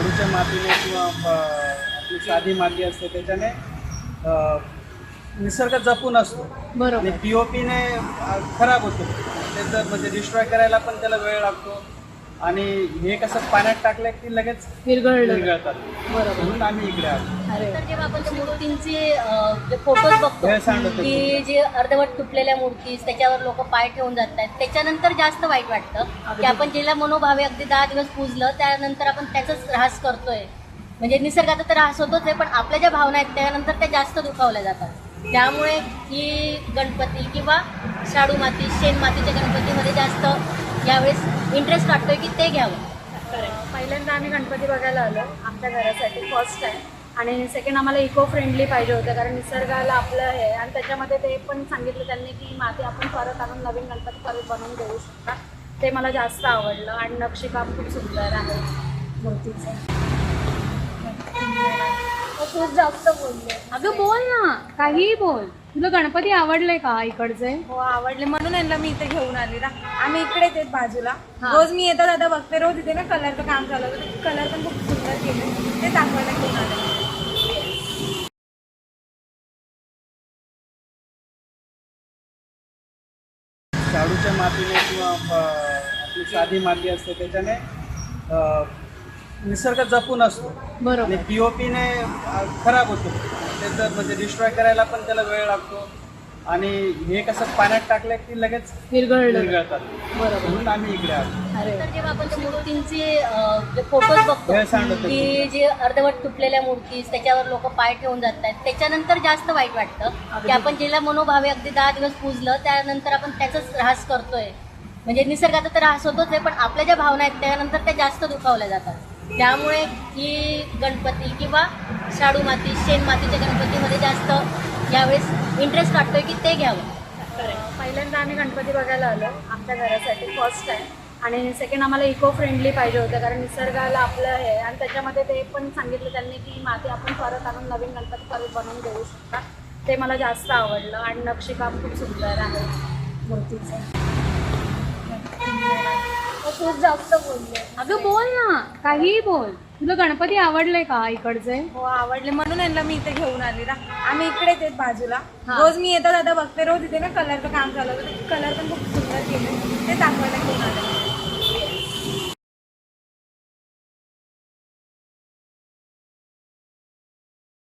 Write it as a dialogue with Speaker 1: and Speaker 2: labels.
Speaker 1: शाडूच्या मातीने किंवा आपली साधी माती असते त्याच्याने निसर्ग जपून असतो.
Speaker 2: बरोबर.
Speaker 1: आणि पीओपीने खराब होतो. त्याचं म्हणजे डिस्ट्रॉय करायला पण त्याला वेळ लागतो आणि हे कसं पाण्यात टाकलं की लगेच विरघळतात.
Speaker 2: बरोबर.
Speaker 1: म्हणून आम्ही इकडे आलो.
Speaker 2: अरे
Speaker 3: तर जेव्हा आपण त्या मूर्तींचे फोटोज बघतो
Speaker 1: हे सांगतो
Speaker 3: की जे अर्धवट तुटलेल्या मूर्ती त्याच्यावर लोक पाय ठेवून जात आहेत, त्याच्यानंतर जास्त वाईट वाटतं की आपण जिला मनोभावे अगदी 10 दिवस पूजलं त्यानंतर आपण त्याचाच ऱ्हास करतोय. म्हणजे निसर्गाचा तर ऱ्हास होतोच आहे, पण आपल्या ज्या भावना आहेत त्यानंतर त्या जास्त दुखावल्या जातात. त्यामुळे ही गणपती किंवा शाडू माती शेण मातीच्या गणपतीमध्ये जास्त यावेळेस इंटरेस्ट वाटतोय की ते घ्यावं.
Speaker 4: पहिल्यांदा आम्ही गणपती बघायला आलो आमच्या घरासाठी फर्स्ट टाइम. आणि सेकंड आम्हाला इको फ्रेंडली पाहिजे होतं, कारण निसर्गाला आपलं आहे. आणि त्याच्यामध्ये ते पण सांगितलं त्यांनी की माती आपण परत आणून नवीन गणपती परत बनवून देऊ शकता. ते मला जास्त आवडलं. आणि नक्षीकाम खूप सुंदर आहे मूर्तीचं. खूप जास्त बोलले.
Speaker 2: अगं बोल ना, काहीही बोल. तुला गणपती आवडले का इकडचे?
Speaker 4: हो आवडले, म्हणून यांना मी इथे घेऊन आली ना. आम्ही इकडेच आहेत बाजूला.
Speaker 2: हा.
Speaker 4: रोज मी येता जाता बघते, रोज इथे ना कलरचं काम चालू होतं. कलर पण खूप सुंदर केले, ते दाखवायला घेऊन आले.
Speaker 1: शाडूच्या मातीने किंवा आपली साधी माती असते त्याच्याने निसर्ग जपून असतो.
Speaker 2: बरोबर.
Speaker 1: आणि पीओपीने खराब होतो. त्याचं म्हणजे डिस्ट्रॉय करायला पण त्याला वेळ लागतो आणि हे कसं पाण्यात टाकलं की लगेच विरघळतात.
Speaker 2: बरोबर.
Speaker 1: म्हणून आम्ही इकडे आलो.
Speaker 2: अरे
Speaker 3: तर जेव्हा आपण त्या मूर्तींचे फोटोज बघतो
Speaker 1: हे सांगतो
Speaker 3: की जे अर्धवट तुटलेल्या मूर्ती त्याच्यावर लोक पाय ठेवून जात आहेत, त्याच्यानंतर जास्त वाईट वाटतं की आपण जिला मनोभावे अगदी 10 दिवस पूजलं त्यानंतर आपण त्याचाच ऱ्हास करतोय. म्हणजे निसर्गाचा तर ऱ्हास होतोच आहे, पण आपल्या ज्या भावना आहेत त्यानंतर त्या जास्त दुखावल्या जातात. त्यामुळे ही गणपती किंवा शाडू माती शेण मातीच्या गणपतीमध्ये जास्त यावेळेस इंटरेस्ट वाटतोय की ते घ्यावं.
Speaker 4: पहिल्यांदा आम्ही गणपती बघायला आलो आमच्या घरासाठी फर्स्ट टाइम. आणि सेकंड आम्हाला इको फ्रेंडली पाहिजे होतं, कारण निसर्गाला आपलं आहे. आणि त्याच्यामध्ये ते पण सांगितलं त्यांनी की माती आपण परत आणून नवीन गणपती परत बनवून देऊ शकता. ते मला जास्त आवडलं. आणि नक्षीकाम खूप सुंदर आहे मूर्तीचं. खूप जास्त बोलले.
Speaker 2: अगं बोल ना, काहीही बोल. तुला गणपती आवडले का इकडचे?
Speaker 4: हो आवडले, म्हणून यांना मी इथे घेऊन आली ना. आम्ही इकडेच आहेत बाजूला.
Speaker 2: हा.
Speaker 4: रोज मी येता जाता बघते, रोज इथे ना कलरचं काम चालू होतं. कलर पण खूप सुंदर केले, ते दाखवायला घेऊन आले.